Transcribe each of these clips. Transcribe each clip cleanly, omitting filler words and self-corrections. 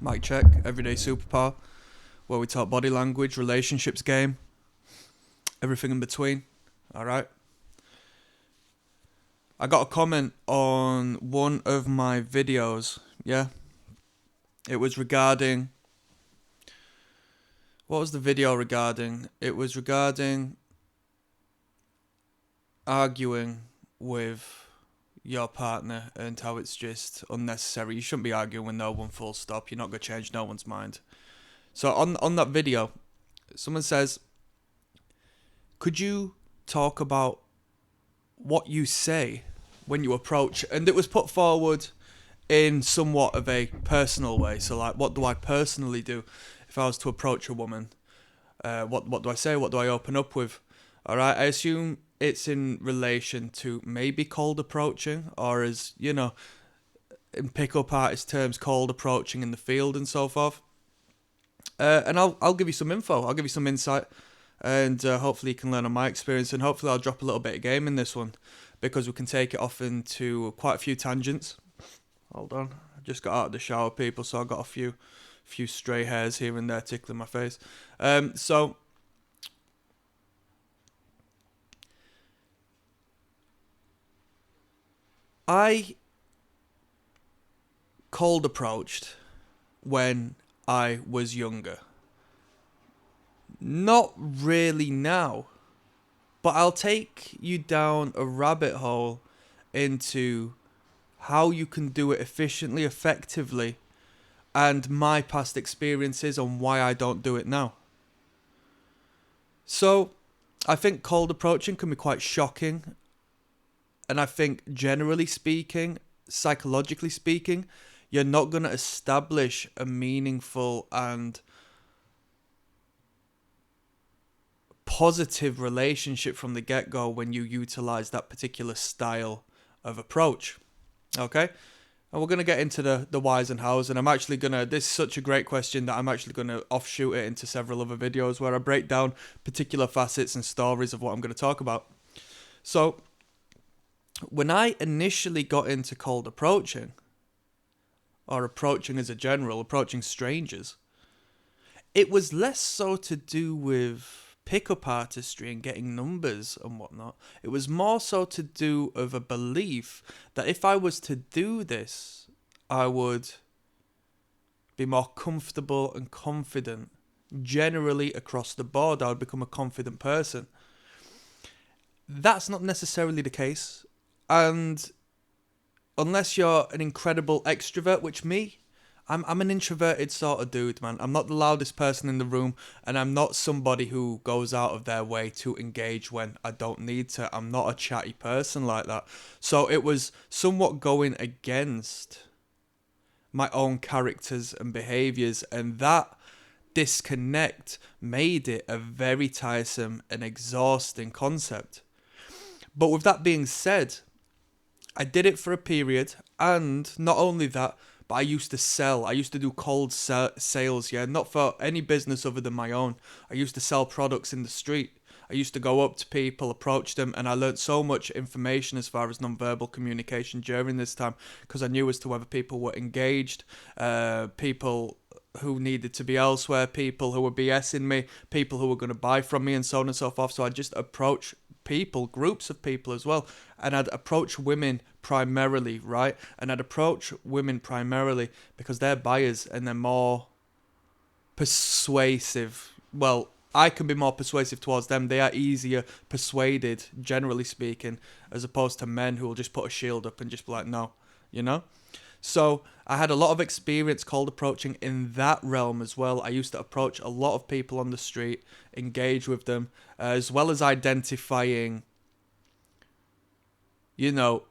Mic check, everyday superpower, where we talk body language, relationships game, everything in between. Alright. I got a comment on one of my videos, yeah. It was regarding. What was the video regarding? It was regarding arguing with your partner and how it's just unnecessary. You shouldn't be arguing with no one, full stop. You're not going to change no one's mind. So on that video, someone says, could you talk about what you say when you approach? And it was put forward in somewhat of a personal way. So like, what do I personally do if I was to approach a woman? What do I say? What do I open up with? All right, I assume it's in relation to maybe cold approaching, or as you know, in pickup artist terms, cold approaching in the field and so forth. And I'll give you some info. I'll give you some insight, and hopefully you can learn on my experience. And hopefully I'll drop a little bit of game in this one, because we can take it off into quite a few tangents. Hold on, I just got out of the shower, people, so I got a few stray hairs here and there tickling my face. So I cold approached when I was younger. Not really now, but I'll take you down a rabbit hole into how you can do it efficiently, effectively, and my past experiences on why I don't do it now. So, I think cold approaching can be quite shocking, and I think generally speaking, psychologically speaking, you're not going to establish a meaningful and positive relationship from the get-go when you utilize that particular style of approach. Okay? And we're going to get into the whys and hows, and I'm actually going to, this is such a great question that I'm actually going to offshoot it into several other videos where I break down particular facets and stories of what I'm going to talk about. So, when I initially got into cold approaching, or approaching as a general, approaching strangers, it was less so to do with pickup artistry and getting numbers and whatnot. It was more so to do of a belief that if I was to do this, I would be more comfortable and confident. Generally across the board, I would become a confident person. That's not necessarily the case. And unless you're an incredible extrovert, which I'm an introverted sort of dude, man. I'm not the loudest person in the room, and I'm not somebody who goes out of their way to engage when I don't need to. I'm not a chatty person like that. So it was somewhat going against my own characters and behaviours, and that disconnect made it a very tiresome and exhausting concept. But with that being said, I did it for a period, and not only that, but I used to sell. I used to do cold sales, yeah, not for any business other than my own. I used to sell products in the street. I used to go up to people, approach them, and I learnt so much information as far as non-verbal communication during this time, because I knew as to whether people were engaged, people who needed to be elsewhere, people who were BSing me, people who were going to buy from me, and so on and so forth. So I just approach people, groups of people as well, and I'd approach women primarily, right? And I'd approach women primarily because they're buyers and they're more persuasive. Well, I can be more persuasive towards them. They are easier persuaded, generally speaking, as opposed to men who will just put a shield up and just be like, no, you know? So I had a lot of experience cold approaching in that realm as well. I used to approach a lot of people on the street, engage with them, as well as identifying, you know,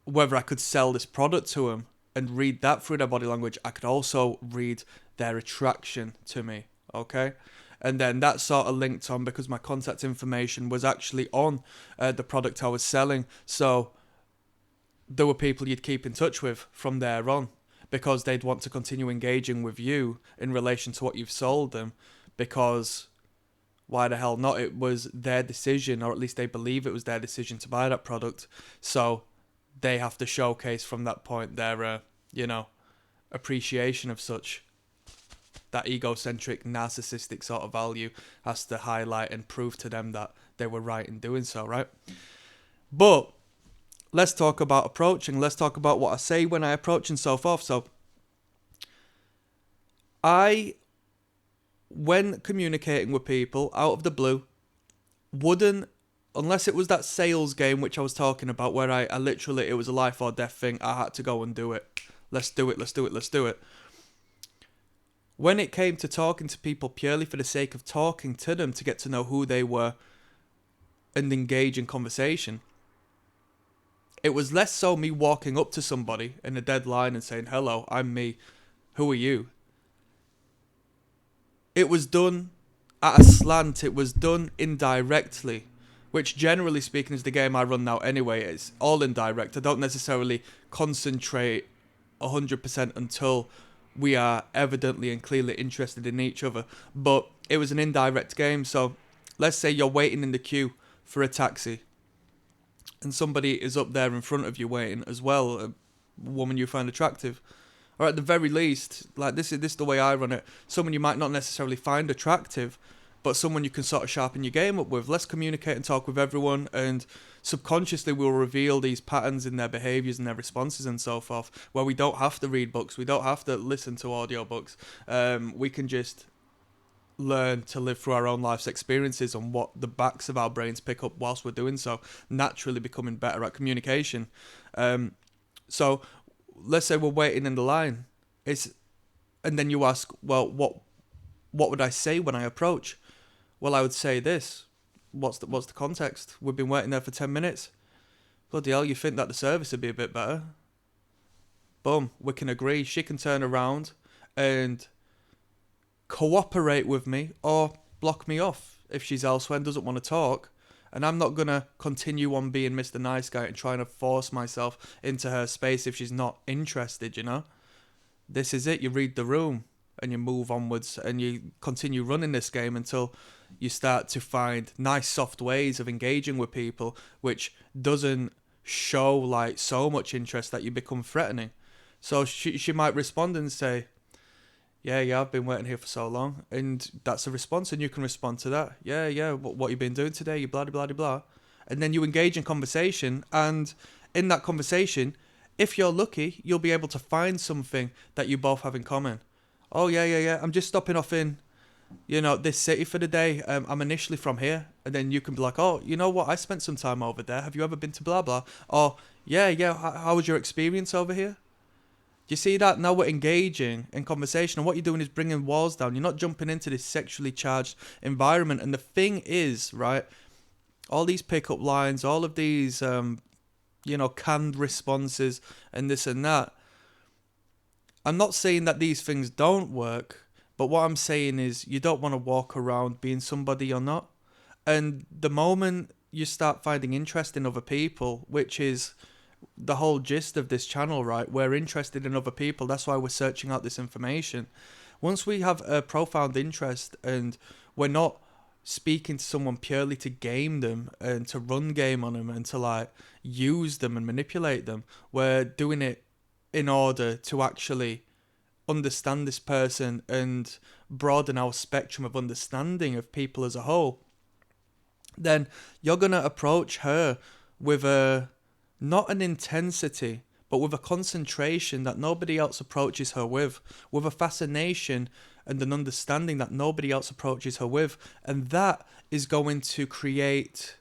whether I could sell this product to them and read that through their body language. I could also read their attraction to me, okay? And then that sort of linked on because my contact information was actually on the product I was selling. So there were people you'd keep in touch with from there on because they'd want to continue engaging with you in relation to what you've sold them, because why the hell not? It was their decision, or at least they believe it was their decision to buy that product. So they have to showcase from that point their, appreciation of such. that egocentric, narcissistic sort of value has to highlight and prove to them that they were right in doing so, right? But let's talk about approaching. Let's talk about what I say when I approach and so forth. So when communicating with people out of the blue, wouldn't, unless it was that sales game which I was talking about, where I literally, it was a life or death thing, I had to go and do it. Let's do it. When it came to talking to people purely for the sake of talking to them, to get to know who they were and engage in conversation, it was less so me walking up to somebody in a dead line and saying, hello, I'm me, who are you? It was done at a slant, it was done indirectly, which generally speaking is the game I run now anyway. It's all indirect. I don't necessarily concentrate 100% until we are evidently and clearly interested in each other. But it was an indirect game. So let's say you're waiting in the queue for a taxi and somebody is up there in front of you waiting as well, a woman you find attractive. Or at the very least, like this is the way I run it, someone you might not necessarily find attractive, but someone you can sort of sharpen your game up with. Let's communicate and talk with everyone, and subconsciously we'll reveal these patterns in their behaviours and their responses and so forth, where we don't have to read books, we don't have to listen to audiobooks. We can just learn to live through our own life's experiences and what the backs of our brains pick up whilst we're doing so, naturally becoming better at communication. So let's say we're waiting in the line, and then you ask, well, what would I say when I approach? Well, I would say this. What's the context? We've been waiting there for 10 minutes. Bloody hell, you think that the service would be a bit better? Boom, we can agree. She can turn around and cooperate with me or block me off if she's elsewhere and doesn't want to talk. And I'm not going to continue on being Mr. Nice Guy and trying to force myself into her space if she's not interested, you know? This is it. You read the room and you move onwards and you continue running this game until you start to find nice, soft ways of engaging with people, which doesn't show like so much interest that you become threatening. So she might respond and say, yeah, I've been waiting here for so long. And that's a response, and you can respond to that. Yeah, what you been doing today? You blah, blah, blah, blah. And then you engage in conversation, and in that conversation, if you're lucky, you'll be able to find something that you both have in common. Oh, yeah, I'm just stopping off in, this city for the day. I'm initially from here. And then you can be like, oh, you know what? I spent some time over there. Have you ever been to blah, blah? Or, yeah, how was your experience over here? Do you see that? Now we're engaging in conversation, and what you're doing is bringing walls down. You're not jumping into this sexually charged environment. And the thing is, right, all these pickup lines, all of these, canned responses and this and that, I'm not saying that these things don't work, but what I'm saying is you don't want to walk around being somebody you're not. And the moment you start finding interest in other people, which is the whole gist of this channel, right? We're interested in other people. That's why we're searching out this information. Once we have a profound interest and we're not speaking to someone purely to game them and to run game on them and to like use them and manipulate them, we're doing it in order to actually understand this person and broaden our spectrum of understanding of people as a whole. Then you're going to approach her with not an intensity, but with a concentration that nobody else approaches her with a fascination and an understanding that nobody else approaches her with. And that is going to create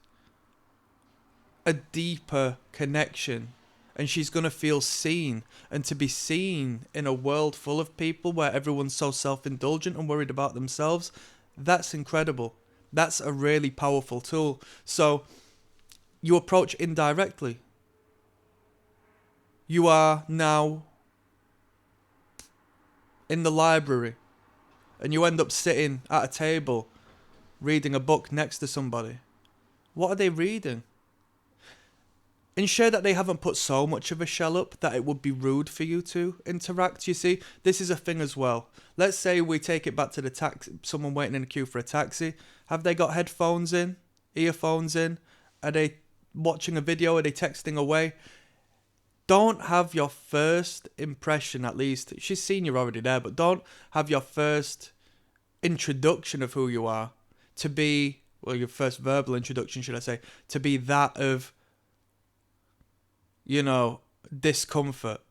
a deeper connection. And she's going to feel seen. And to be seen in a world full of people where everyone's so self-indulgent and worried about themselves, that's incredible. That's a really powerful tool. So you approach indirectly. You are now in the library and you end up sitting at a table reading a book next to somebody. What are they reading? Ensure that they haven't put so much of a shell up that it would be rude for you to interact. You see, this is a thing as well. Let's say we take it back to the taxi, someone waiting in a queue for a taxi. Have they got headphones in, earphones in? Are they watching a video? Are they texting away? don't have your first impression, at least, she's seen you're already there, but don't have your first introduction of who you are to be, well, your first verbal introduction, should I say, to be that of, you know, discomfort.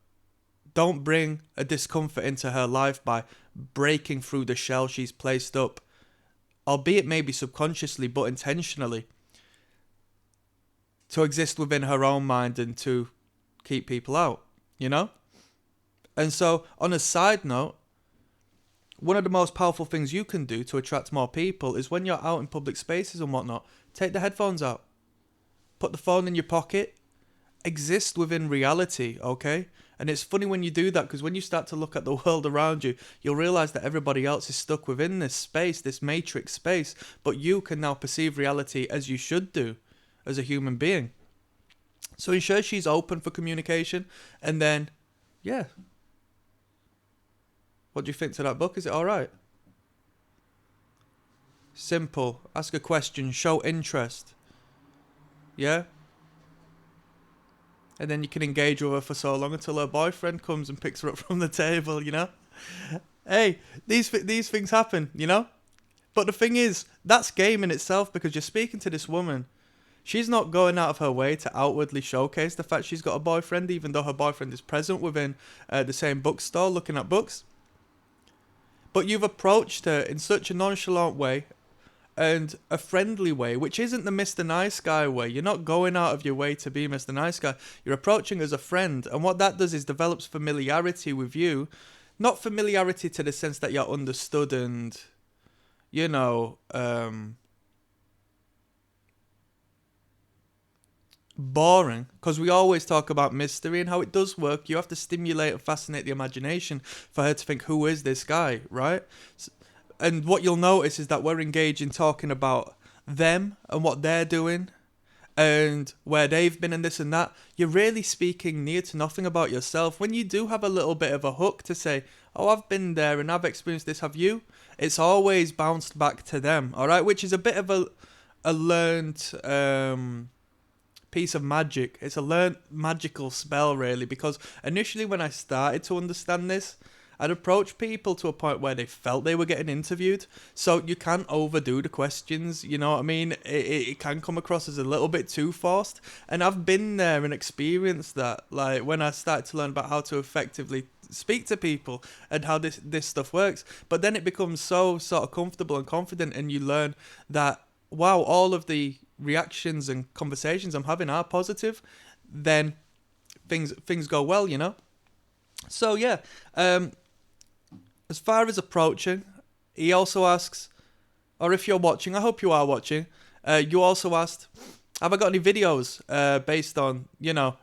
Don't bring a discomfort into her life by breaking through the shell she's placed up, albeit maybe subconsciously, but intentionally, to exist within her own mind and to keep people out, you know? And so, on a side note, one of the most powerful things you can do to attract more people is when you're out in public spaces and whatnot, take the headphones out, put the phone in your pocket, exist within reality, okay? And it's funny when you do that, because when you start to look at the world around you, you'll realize that everybody else is stuck within this space, this matrix space, but you can now perceive reality as you should do as a human being. So ensure she's open for communication, and then, yeah. What do you think to that book? Is it alright? Simple. Ask a question. Show interest. Yeah? And then you can engage with her for so long until her boyfriend comes and picks her up from the table, you know? Hey, these things happen, you know? But the thing is, that's game in itself, because you're speaking to this woman. She's not going out of her way to outwardly showcase the fact she's got a boyfriend, even though her boyfriend is present within the same bookstore looking at books. But you've approached her in such a nonchalant way and a friendly way, which isn't the Mr. Nice Guy way. You're not going out of your way to be Mr. Nice Guy. You're approaching as a friend. And what that does is develops familiarity with you. Not familiarity to the sense that you're understood and, you know, boring, because we always talk about mystery and how it does work. You have to stimulate and fascinate the imagination for her to think, who is this guy, right? And what you'll notice is that we're engaged in talking about them and what they're doing and where they've been and this and that. You're really speaking near to nothing about yourself. When you do have a little bit of a hook to say, oh, I've been there and I've experienced this, have you? It's always bounced back to them, all right? Which is a bit of a learned piece of magic. It's a learned magical spell, really, because initially when I started to understand this, I'd approach people to a point where they felt they were getting interviewed. So you can't overdo the questions, you know what I mean? It can come across as a little bit too forced. And I've been there and experienced that. Like when I started to learn about how to effectively speak to people and how this stuff works. But then it becomes so sort of comfortable and confident, and you learn that, wow, all of the reactions and conversations I'm having are positive, then things go well, you know? So yeah, as far as approaching, he also asks, or if you're watching, I hope you are watching, you also asked, have I got any videos based on, you know,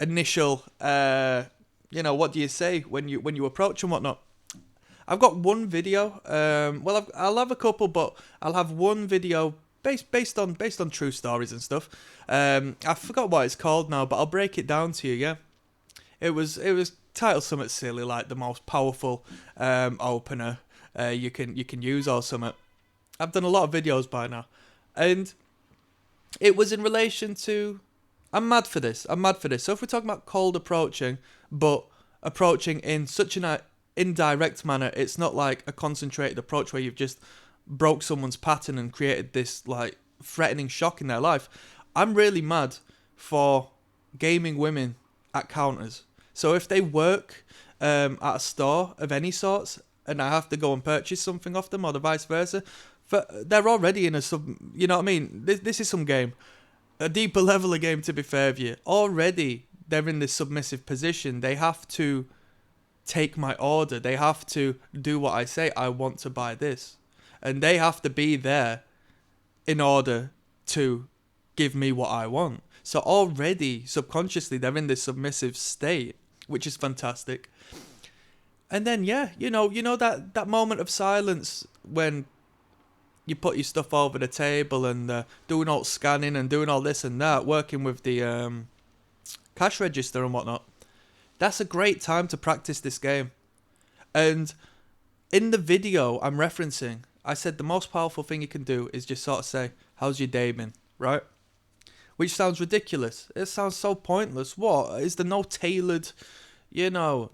initial, you know, what do you say when you approach and whatnot? I've got one video, well, I'll have a couple, but I'll have one video based on true stories and stuff. I forgot what it's called now, but I'll break it down to you, yeah? It was titled something silly like the most powerful opener you can use or something. I've done a lot of videos by now, and it was in relation to, I'm mad for this. So if we're talking about cold approaching, but approaching in such an indirect manner, it's not like a concentrated approach where you've just broke someone's pattern and created this like threatening shock in their life. I'm really mad for gaming women at counters. So if they work at a store of any sorts and I have to go and purchase something off them, or the vice versa, they're already in a you know what I mean? This is some game, a deeper level of game, to be fair with you. Already they're in this submissive position. They have to take my order. They have to do what I say. I want to buy this. And they have to be there in order to give me what I want. So already, subconsciously, they're in this submissive state, which is fantastic. And then, yeah, you know that moment of silence when you put your stuff over the table and doing all scanning and doing all this and that, working with the cash register and whatnot. That's a great time to practice this game. And in the video I'm referencing, I said the most powerful thing you can do is just sort of say, how's your day been, right? which sounds ridiculous. It sounds so pointless. What? Is there no tailored, you know,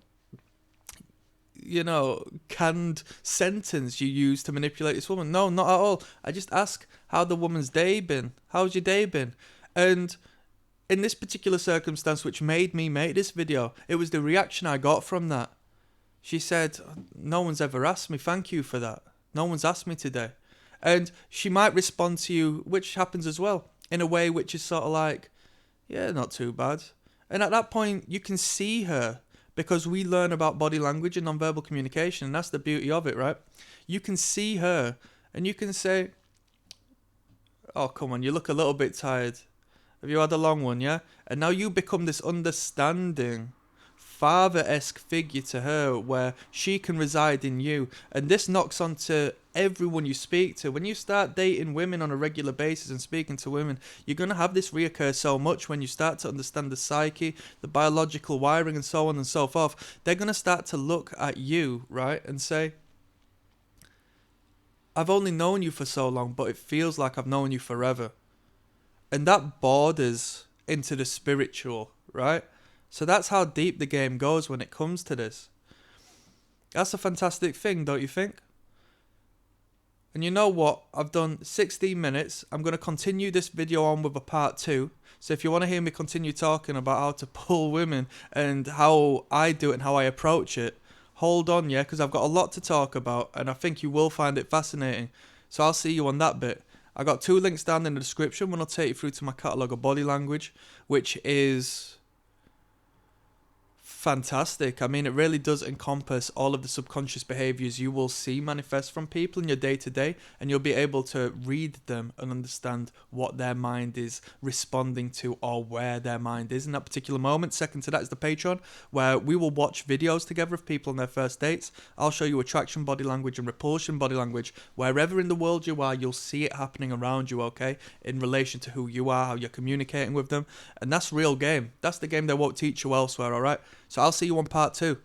canned sentence you use to manipulate this woman? No, not at all. I just ask how the woman's day been. How's your day been? And in this particular circumstance, which made me make this video, it was the reaction I got from that. She said, no one's ever asked me, thank you for that. No one's asked me today. And she might respond to you, which happens as well, in a way which is sort of like, yeah, not too bad. And at that point, you can see her, because we learn about body language and nonverbal communication, and that's the beauty of it, right? You can see her, and you can say, oh, come on, you look a little bit tired. Have you had a long one, yeah? And now you become this understanding, father-esque figure to her, where she can reside in you. And this knocks onto everyone you speak to. When you start dating women on a regular basis and speaking to women, you're going to have this reoccur so much when you start to understand the psyche, the biological wiring, and so on and so forth. They're going to start to look at you, right, and say, I've only known you for so long, but it feels like I've known you forever. And that borders into the spiritual, right? So that's how deep the game goes when it comes to this. That's a fantastic thing, don't you think? And you know what? I've done 16 minutes. I'm going to continue this video on with a part 2. So if you want to hear me continue talking about how to pull women and how I do it and how I approach it, hold on, yeah, because I've got a lot to talk about and I think you will find it fascinating. So I'll see you on that bit. I got 2 links down in the description. One will take you through to my catalogue of body language, which is fantastic. I mean, it really does encompass all of the subconscious behaviors you will see manifest from people in your day-to-day, and you'll be able to read them and understand what their mind is responding to or where their mind is in that particular moment. Second to that is the Patreon, where we will watch videos together of people on their first dates. I'll show you attraction body language and repulsion body language. Wherever in the world you are, you'll see it happening around you, okay, in relation to who you are, how you're communicating with them. And that's real game. That's the game they won't teach you elsewhere, all right? So I'll see you on part 2.